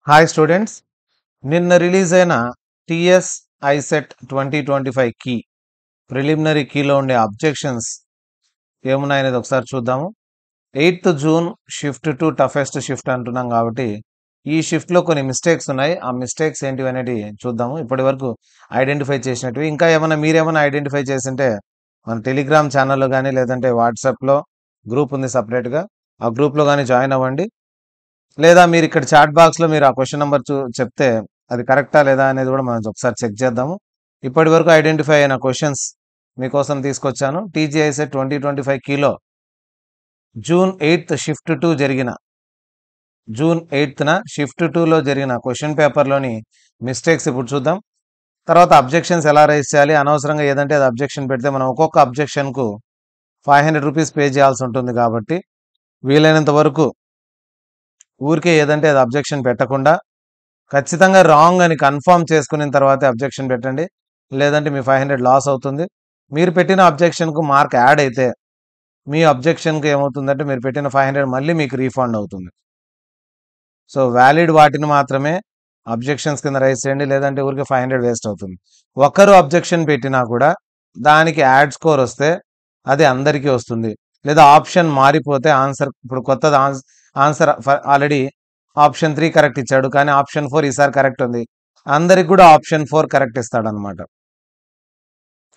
Hi students, నిన్న release అయిన TS ICET 2025 key preliminary కీలో ఉండే అబ్జెక్షన్స్ ఏమున్నాయనేది ఒకసారి చూద్దాము. 8th June shift to toughest shift అంటున్నాం కాబట్టి ఈ షిఫ్ట్లో కొన్ని మిస్టేక్స్ ఉన్నాయి. ఆ మిస్టేక్స్ ఏంటివి అనేది చూద్దాము. ఇప్పటి వరకు ఐడెంటిఫై చేసినట్టు ఇంకా మీరేమైనా ఐడెంటిఫై చేసింటే మన టెలిగ్రామ్ ఛానల్లో కానీ లేదంటే వాట్సాప్లో గ్రూప్ ఉంది సపరేట్గా, ఆ గ్రూప్లో కానీ జాయిన్ అవ్వండి. లేదా మీరు ఇక్కడ చాట్ బాక్స్లో మీరు ఆ క్వశ్చన్ నెంబర్ చెప్తే అది కరెక్టా లేదా అనేది కూడా మనం ఒకసారి చెక్ చేద్దాము. ఇప్పటి వరకు ఐడెంటిఫై అయిన క్వశ్చన్స్ మీకోసం తీసుకొచ్చాను. టీజీఐసెట్ 2025 కీలో జూన్ 8th షిఫ్ట్ 2 జరిగిన జూన్ 8th షిఫ్ట్ 2లో జరిగిన క్వశ్చన్ పేపర్లోని మిస్టేక్స్ ఇప్పుడు చూద్దాం. తర్వాత అబ్జెక్షన్స్ ఎలా రైజ్ చేయాలి, అనవసరంగా ఏదంటే అది అబ్జెక్షన్ పెడితే మనం ఒక్కొక్క అబ్జెక్షన్కు 500 రూపీస్ పే చేయాల్సి ఉంటుంది. కాబట్టి వీలైనంత వరకు ఊరికే ఏదంటే అది అబ్జెక్షన్ పెట్టకుండా ఖచ్చితంగా రాంగ్ అని కన్ఫర్మ్ చేసుకున్న తర్వాతే అబ్జెక్షన్ పెట్టండి. లేదంటే మీ 500 లాస్ అవుతుంది. మీరు పెట్టిన అబ్జెక్షన్కు మార్క్ యాడ్ అయితే మీ అబ్జెక్షన్కి ఏమవుతుందంటే మీరు పెట్టిన 500 మళ్ళీ మీకు రీఫండ్ అవుతుంది. సో వ్యాలిడ్ వాటిని మాత్రమే అబ్జెక్షన్స్ కింద రైజ్ చేయండి, లేదంటే ఊరికే 500 వేస్ట్ అవుతుంది. ఒకరు అబ్జెక్షన్ పెట్టినా కూడా దానికి యాడ్ స్కోర్ వస్తే అది అందరికీ వస్తుంది. లేదా ఆప్షన్ మారిపోతే ఆన్సర్, ఇప్పుడు కొత్తది ఆన్సర్ ఆల్రెడీ ఆప్షన్ 3 కరెక్ట్ ఇచ్చాడు, కానీ ఆప్షన్ 4 ఈసారి కరెక్ట్ ఉంది, అందరికి కూడా ఆప్షన్ 4 కరెక్ట్ ఇస్తాడు అనమాట.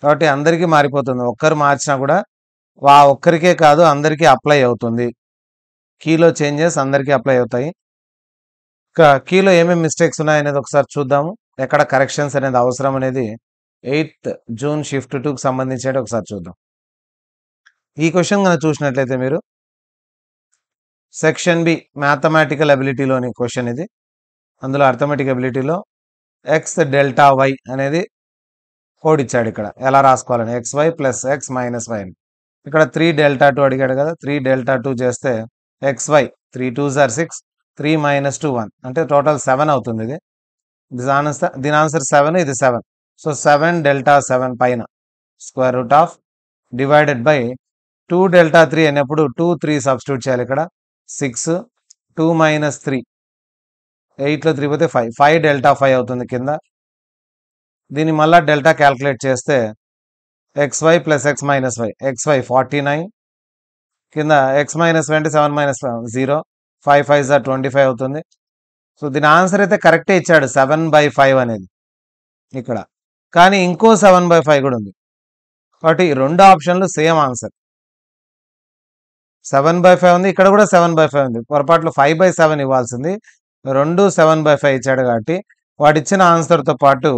కాబట్టి అందరికీ మారిపోతుంది. ఒక్కరు మార్చినా కూడా ఆ ఒక్కరికే కాదు అందరికీ అప్లై అవుతుంది. కీలో చేంజెస్ అందరికీ అప్లై అవుతాయి. కీలో ఏమేమి మిస్టేక్స్ ఉన్నాయనేది ఒకసారి చూద్దాము. ఎక్కడ కరెక్షన్స్ అనేది అవసరం అనేది 8th జూన్ షిఫ్ట్ 2కి సంబంధించి ఒకసారి చూద్దాం. ఈ క్వశ్చన్ కనుక చూసినట్లయితే మీరు సెక్షన్ బి మ్యాథమెటికల్ అబిలిటీలోని క్వశ్చన్ ఇది. అందులో అర్థమెటిక్ అబిలిటీలో ఎక్స్ డెల్టా వై అనేది కోడ్ ఇచ్చాడు. ఇక్కడ ఎలా రాసుకోవాలని X Y plus X minus Y అని. ఇక్కడ 3 డెల్టా 2 అడిగాడు కదా, 3 డెల్టా 2 చేస్తే X why 3 2s are 6, 3 minus 2 1 అంటే టోటల్ 7 అవుతుంది. దీని ఆన్సర్ 7, ఇది 7. సో 7 డెల్టా 7 పైన square root of divided by 2 delta 3 అయినప్పుడు 2 3 సబ్స్టిట్యూట్ చేయాలి. ఇక్కడ 6 2 minus 3 8లో 3 పోతే 5 డెల్టా 5 అవుతుంది కింద. దీన్ని మళ్ళీ డెల్టా క్యాల్కులేట్ చేస్తే xy plus X minus y, xy 49 కింద ఎక్స్ మైనస్ వై అంటే 7 minus 0, 5 5s are 25 అవుతుంది. సో దీని ఆన్సర్ అయితే కరెక్టే ఇచ్చాడు 7/5 అనేది ఇక్కడ, కానీ ఇంకో 7/5 కూడా ఉంది. కాబట్టి రెండు ఆప్షన్లు సేమ్ ఆన్సర్ 7/5 ఉంది, ఇక్కడ కూడా 7/5 ఉంది. పొరపాట్లు 5/7 ఇవ్వాల్సింది, రెండు 7/5 ఇచ్చాడు. కాబట్టి వాడు ఇచ్చిన ఆన్సర్తో పాటు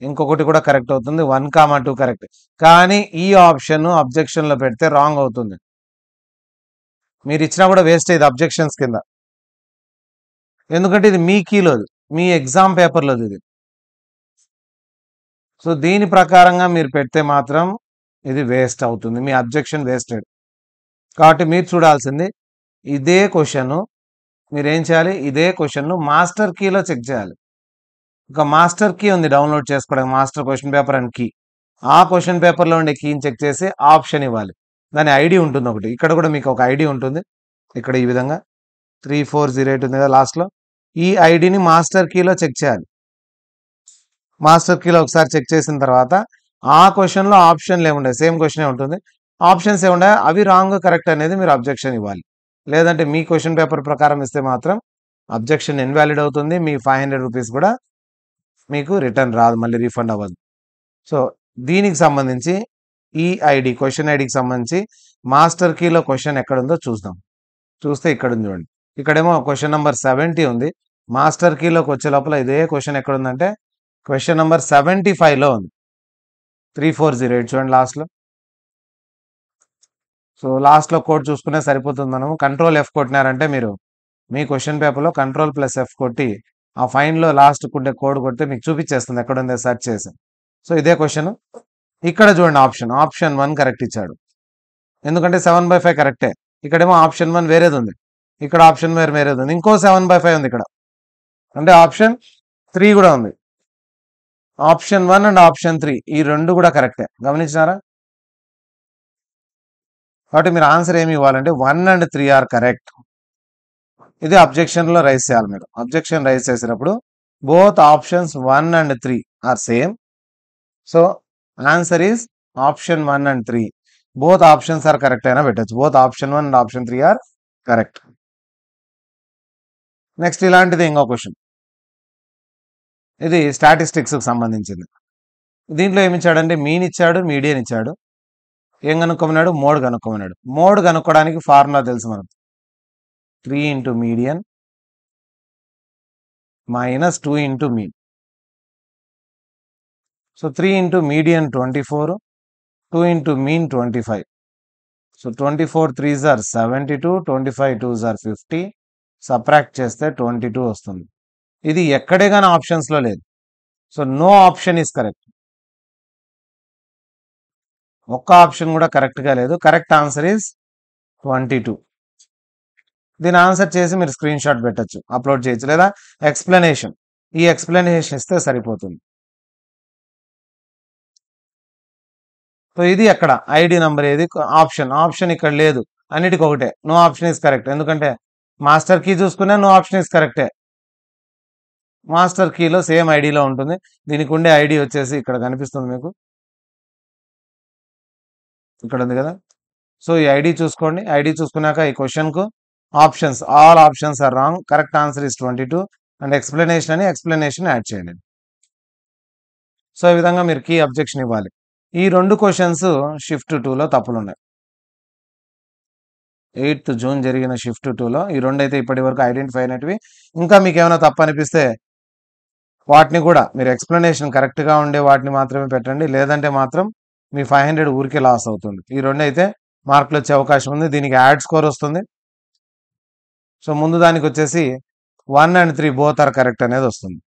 ఇంకొకటి కూడా కరెక్ట్ అవుతుంది, 1, 2 కరెక్ట్. కానీ ఈ ఆప్షన్ అబ్జెక్షన్లో పెడితే రాంగ్ అవుతుంది. మీరు ఇచ్చినా కూడా వేస్ట్ అయ్యేది అబ్జెక్షన్స్ కింద, ఎందుకంటే ఇది మీ కీలోది, మీ ఎగ్జామ్ పేపర్లోది ఇది. సో దీని ప్రకారంగా మీరు పెడితే మాత్రం ఇది వేస్ట్ అవుతుంది, మీ అబ్జెక్షన్ వేస్టెడ్. కాబట్టి మీరు చూడాల్సింది ఇదే క్వశ్చన్, మీరేం చేయాలి, ఇదే క్వశ్చన్ను మాస్టర్ కీలో చెక్ చేయాలి. ఒక మాస్టర్ కీ ఉంది డౌన్లోడ్ చేసుకోవడానికి, master question paper and key. ఆ క్వశ్చన్ పేపర్లో ఉండే కీని చెక్ చేసి ఆప్షన్ ఇవ్వాలి. దాని ఐడి ఉంటుంది ఒకటి, ఇక్కడ కూడా మీకు ఒక ఐడి ఉంటుంది. ఇక్కడ ఈ విధంగా 3408 ఉంది కదా లాస్ట్లో, ఈ ఐడిని మాస్టర్ కీలో చెక్ చేయాలి. మాస్టర్ కీలో ఒకసారి చెక్ చేసిన తర్వాత ఆ క్వశ్చన్లో ఆప్షన్లు ఏముండే, సేమ్ క్వశ్చనే ఉంటుంది, ఆప్షన్స్ ఏముండే అవి రాంగ్ కరెక్ట్ అనేది మీరు అబ్జెక్షన్ ఇవ్వాలి. లేదంటే మీ క్వశ్చన్ పేపర్ ప్రకారం ఇస్తే మాత్రం అబ్జెక్షన్ ఇన్వాలిడ్ అవుతుంది, మీ 500 రూపీస్ కూడా మీకు రిటర్న్ రాదు, మళ్ళీ రీఫండ్ అవ్వదు. సో దీనికి సంబంధించి ఈ ఐడి క్వశ్చన్ ఐడికి సంబంధించి మాస్టర్ కీలో క్వశ్చన్ ఎక్కడుందో చూద్దాం. చూస్తే ఇక్కడ ఉంది చూడండి, ఇక్కడేమో క్వశ్చన్ నెంబర్ 70 ఉంది. మాస్టర్ కీలోకి వచ్చే లోపల ఇదే క్వశ్చన్ ఎక్కడుందంటే క్వశ్చన్ నెంబర్ 75లో ఉంది, 3408 చూడండి లాస్ట్లో. సో లాస్ట్లో కోడ్ చూసుకునే సరిపోతుంది. మనము కంట్రోల్ F కొట్టినారంటే మీరు మీ క్వశ్చన్ పేపర్లో కంట్రోల్+F కొట్టి ఆ ఫైన్లో లాస్ట్ ఉండే కోడ్ కొడితే మీకు చూపించేస్తుంది ఎక్కడ ఉందో సెర్చ్ చేసి. సో ఇదే క్వశ్చన్ ఇక్కడ చూడండి, ఆప్షన్ 1 కరెక్ట్ ఇచ్చాడు, ఎందుకంటే 7/5 కరెక్టే. ఇక్కడేమో ఆప్షన్ 1 వేరేది ఉంది, ఇక్కడ ఆప్షన్ వేరేది ఉంది, ఇంకో 7/5 ఉంది ఇక్కడ, అంటే ఆప్షన్ 3 కూడా ఉంది. ఆప్షన్ 1 అండ్ ఆప్షన్ 3 ఈ రెండు కూడా కరెక్టే, గమనించినారా? కాబట్టి మీరు ఆన్సర్ ఏమి ఇవ్వాలంటే 1 and 3 ఆర్ కరెక్ట్. ఇది అబ్జెక్షన్లో రైజ్ చేయాలి మీరు. అబ్జెక్షన్ రైజ్ చేసినప్పుడు both options 1 and 3 are same. So answer is option 1 and 3. Both options are correct అయినా పెట్టచ్చు. Both option 1 and option 3 are correct. Next ఇలాంటిది ఇంకో క్వశ్చన్. ఇది స్టాటిస్టిక్స్కి సంబంధించింది. దీంట్లో ఏమి ఇచ్చాడంటే మీన్ ఇచ్చాడు, మీడియన్ ఇచ్చాడు. ఏం కనుక్కోమన్నాడు? మోడ్ కనుక్కోమన్నాడు. మోడ్ కనుక్కోవడానికి ఫార్ములా తెలుసు మనకు. 3 into median minus 2 into mean. So 3 into median 24, 2 into mean 25. So 24 3s are 72, 25 2s are 50. Subtract చేస్తే 22 వస్తుంది. ఇది ఎక్కడే కానీ ఆప్షన్స్లో లేదు. So no option is correct. ఒక్క ఆప్షన్ కూడా కరెక్ట్గా లేదు. Correct answer is 22. దీని ఆన్సర్ చేసి మీరు స్క్రీన్ షాట్ పెట్టచ్చు, అప్లోడ్ చేయొచ్చు, లేదా ఎక్స్ప్లెనేషన్. ఈ ఎక్స్ప్లెనేషన్ ఇస్తే సరిపోతుంది. సో ఇది ఎక్కడ ఐడి నంబర్ ఏది ఆప్షన్ ఇక్కడ లేదు. అన్నిటికి ఒకటే. No option is correct. ఎందుకంటే మాస్టర్ కీ చూసుకున్నా నో ఆప్షన్ ఈస్ కరెక్టే. మాస్టర్ కీలో సేమ్ ఐడిలో ఉంటుంది. దీనికి ఉండే ఐడి వచ్చేసి ఇక్కడ కనిపిస్తుంది మీకు, ఇక్కడ ఉంది కదా. సో ఈ ఐడి చూసుకోండి. ఐడి చూసుకున్నాక ఈ క్వశ్చన్కు options, all options are wrong. Correct answer is 22 and explanation అని ఎక్స్ప్లెనేషన్ యాడ్ చేయండి. సో ఈ విధంగా మీరు కీ అబ్జెక్షన్ ఇవ్వాలి. ఈ 2 క్వశ్చన్స్ షిఫ్ట్ 2లో తప్పులు ఉన్నాయి. 8th June జరిగిన షిఫ్ట్ 2లో ఈ 2 అయితే ఇప్పటి వరకు ఐడెంటిఫై అయినవి. ఇంకా మీకు ఏమైనా తప్పు అనిపిస్తే వాటిని కూడా మీరు ఎక్స్ప్లెనేషన్ కరెక్ట్గా ఉండే వాటిని మాత్రమే పెట్టండి. లేదంటే మాత్రం మీ 500 ఊరికే లాస్ అవుతుంది. ఈ 2 అయితే మార్కులు వచ్చే అవకాశం ఉంది. దీనికి యాడ్ స్కోర్ వస్తుంది. సో ముందు దానికి వచ్చేసి 1 and 3 బోత్ ఆర్ కరెక్ట్ అనేది వస్తుంది.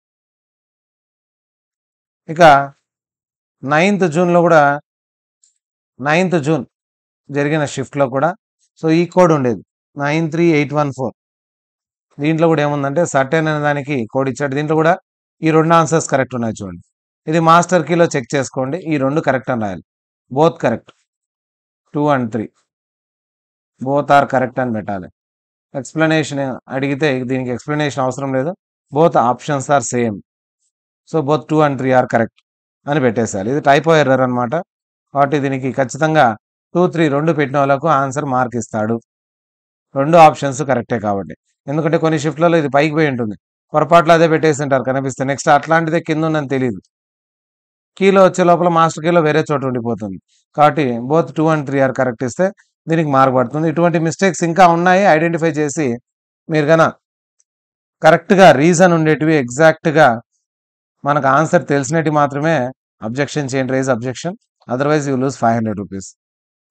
ఇక 9th Juneలో కూడా 9th June జరిగిన షిఫ్ట్లో కూడా సో ఈ కోడ్ ఉండేది 93814. దీంట్లో కూడా ఏముందంటే సర్టెన్ అనే దానికి కోడ్ ఇచ్చాడు. దీంట్లో కూడా ఈ 2 ఆన్సర్స్ కరెక్ట్ ఉన్నాయి చూడండి. ఇది మాస్టర్ కీలో చెక్ చేసుకోండి. ఈ 2 కరెక్ట్ అని రాయాలి. Both correct. 2 and 3 both are correct అని పెట్టాలి. ఎక్స్ప్లెనేషన్ అడిగితే దీనికి ఎక్స్ప్లెనేషన్ అవసరం లేదు. Both options are same. So both 2 and 3 are correct అని పెట్టేశారు. ఇది టైపో ఎర్రర్ అనమాట. కాబట్టి దీనికి ఖచ్చితంగా 2, 3 2 పెట్టిన వాళ్ళకు ఆన్సర్ మార్క్ ఇస్తాడు. 2 ఆప్షన్స్ కరెక్టే కాబట్టి. ఎందుకంటే కొన్ని షిఫ్ట్లలో ఇది పైకి పోయి ఉంటుంది, పొరపాట్లు అదే పెట్టేసి ఉంటారు కనిపిస్తే. నెక్స్ట్ అట్లాంటిదే కింద ఉందని తెలియదు. కీలో వచ్చే లోపల మాస్టర్ కీలో వేరే చోట ఉండిపోతుంది. కాబట్టి బోత్ 2 and 3 ఆర్ కరెక్ట్ ఇస్తే దీనికి మార్క్ పడుతుంది. ఇటువంటి మిస్టేక్స్ ఇంకా ఉన్నాయి. ఐడెంటిఫై చేసి మీరు కన్నా కరెక్ట్గా రీజన్ ఉండేటివి, ఎగ్జాక్ట్గా మనకు ఆన్సర్ తెలిసినట్టు మాత్రమే అబ్జెక్షన్ చేయండి, rise objection. Otherwise you lose 500 rupees.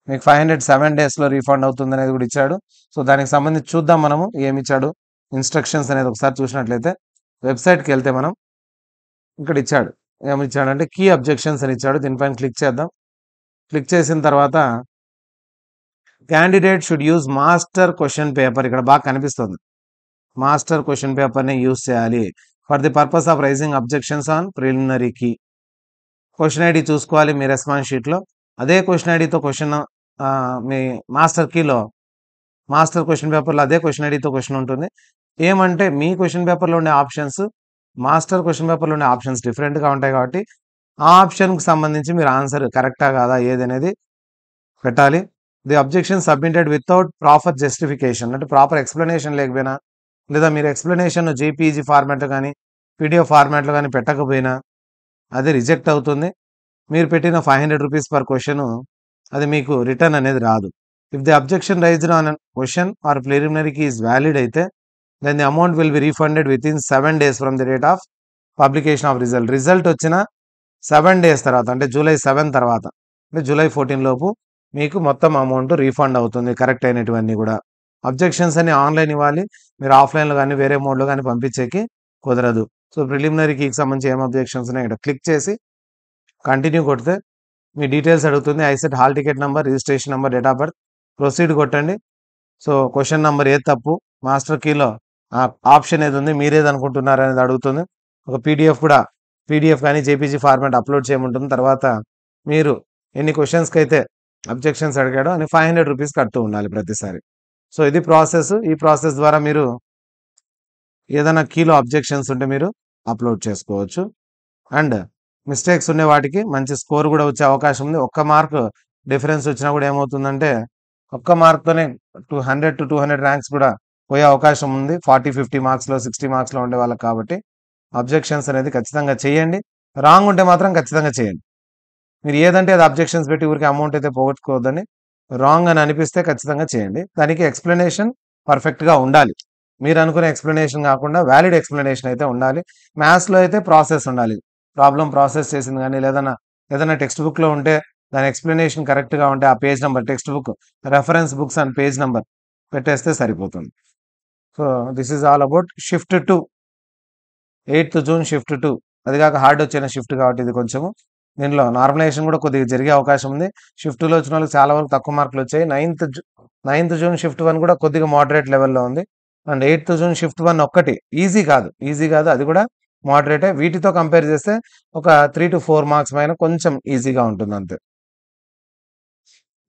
మీకు 500 7 డేస్లో రీఫండ్ అవుతుంది అనేది కూడా ఇచ్చాడు. సో దానికి సంబంధించి చూద్దాం మనము ఏమి ఇచ్చాడు ఇన్స్ట్రక్షన్స్ అనేది. ఒకసారి చూసినట్లయితే వెబ్సైట్కి వెళ్తే మనం ఇక్కడ ఇచ్చాడు. ఏమి ఇచ్చాడంటే కీ అబ్జెక్షన్స్ అని ఇచ్చాడు. దీనిపైన క్లిక్ చేద్దాం. క్లిక్ చేసిన తర్వాత candidate should use master question paper. ఇక్కడ బాగా కనిపిస్తుంది. మాస్టర్ క్వశ్చన్ పేపర్ని యూజ్ చేయాలి for the purpose of raising objections on preliminary key. Question ID చూసుకోవాలి మీ రెస్పాన్స్ షీట్లో. అదే క్వశ్చన్ ఐడితో క్వశ్చన్ మీ మాస్టర్ కీలో మాస్టర్ క్వశ్చన్ పేపర్లో అదే క్వశ్చన్ ఐడితో క్వశ్చన్ ఉంటుంది. ఏమంటే మీ క్వశ్చన్ పేపర్లో ఉండే ఆప్షన్స్ మాస్టర్ క్వశ్చన్ పేపర్లో ఉండే ఆప్షన్స్ డిఫరెంట్గా ఉంటాయి. కాబట్టి ఆ ఆప్షన్కి సంబంధించి మీరు ఆన్సర్ కరెక్టా కాదా ఏది అనేది పెట్టాలి. The objection submitted without proper justification, అంటే ప్రాపర్ ఎక్స్ప్లెనేషన్ లేకపోయినా, లేదా మీరు ఎక్స్ప్లెనేషన్ జేపీజీ ఫార్మాట్లో కానీ పీడిఎఫ్ ఫార్మాట్లో కానీ పెట్టకపోయినా అది రిజెక్ట్ అవుతుంది. మీరు పెట్టిన 500 రూపీస్ పర్ క్వశ్చన్ అది మీకు రిటర్న్ అనేది రాదు. If the objection raised on question or preliminary key is valid అయితే then the amount will be refunded within 7 days from the date of publication of result. Result వచ్చిన 7 days తర్వాత, అంటే July 7 తర్వాత, అంటే July 14 లోపు మీకు మొత్తం amount refund అవుతుంది కరెక్ట్ అయినటువన్నీ కూడా. అబ్జెక్షన్స్ అన్ని ఆన్లైన్ ఇవ్వాలి. మీరు ఆఫ్లైన్లో కానీ వేరే మోడ్లో కానీ పంపించేకి కుదరదు. సో ప్రిలిమినరీ కీకి సంబంధించి ఏం అబ్జెక్షన్స్ ఉన్నాయి ఇక్కడ క్లిక్ చేసి కంటిన్యూ కొడితే మీ డీటెయిల్స్ అడుగుతుంది. ICET hall ticket number, registration number, date of birth, proceed కొట్టండి. సో క్వశ్చన్ నెంబర్ ఏది తప్పు, మాస్టర్ కీలో ఆప్షన్ ఏది ఉంది, మీరేది అనుకుంటున్నారు అనేది అడుగుతుంది. ఒక పీడిఎఫ్ కానీ జేపీజీ ఫార్మాట్ అప్లోడ్ చేయమంటుంది. తర్వాత మీరు ఎన్ని క్వశ్చన్స్కి అయితే అబ్జెక్షన్స్ అడిగాడో అని 500 రూపీస్ కడుతూ ఉండాలి ప్రతిసారి. సో ఇది ప్రాసెస్. ఈ ప్రాసెస్ ద్వారా మీరు ఏదైనా కీలో అబ్జెక్షన్స్ ఉంటే మీరు అప్లోడ్ చేసుకోవచ్చు. అండ్ మిస్టేక్స్ ఉండే వాటికి మంచి స్కోర్ కూడా వచ్చే అవకాశం ఉంది. ఒక్క మార్క్ డిఫరెన్స్ వచ్చినా కూడా ఏమవుతుందంటే ఒక్క మార్క్తోనే 100 to 200 ర్యాంక్స్ కూడా పోయే అవకాశం ఉంది. 40-50 మార్క్స్లో 60 మార్క్స్లో ఉండే వాళ్ళకి. కాబట్టి అబ్జెక్షన్స్ అనేది ఖచ్చితంగా చేయండి. రాంగ్ ఉంటే మాత్రం ఖచ్చితంగా చేయండి. మీరు ఏదంటే అది అబ్జెక్షన్స్ పెట్టి ఊరికి అమౌంట్ అయితే పోగొట్టుకోవద్దని. రాంగ్ అని అనిపిస్తే ఖచ్చితంగా చేయండి. దానికి ఎక్స్ప్లెనేషన్ పర్ఫెక్ట్గా ఉండాలి. మీరు అనుకునే ఎక్స్ప్లెనేషన్ కాకుండా వ్యాలిడ్ ఎక్స్ప్లెనేషన్ అయితే ఉండాలి. మ్యాథ్స్లో అయితే ప్రాసెస్ ఉండాలి. ప్రాబ్లం ప్రాసెస్ చేసింది కానీ ఏదైనా టెక్స్ట్ బుక్లో ఉంటే దాని ఎక్స్ప్లెనేషన్ కరెక్ట్గా ఉంటే ఆ page number, text book reference books and page number పెట్టేస్తే సరిపోతుంది. So this is all about shift 2, 8th June shift 2. అది కాక హార్డ్ వచ్చిన షిఫ్ట్ కాబట్టి ఇది కొంచెము దీనిలో నార్మలైజేషన్ కూడా కొద్దిగా జరిగే అవకాశం ఉంది. షిఫ్ట్ 2లో వచ్చిన వాళ్ళకి చాలా వరకు తక్కువ మార్కులు వచ్చాయి. 9th June షిఫ్ట్ 1 కూడా కొద్దిగా మోడరేట్ లెవెల్లో ఉంది. అండ్ 8th June షిఫ్ట్ 1 ఒక్కటి ఈజీ కాదు, అది కూడా మోడరేటే. వీటితో కంపేర్ చేస్తే ఒక 3 to 4 మార్క్స్ పైన కొంచెం ఈజీగా ఉంటుంది అంతే.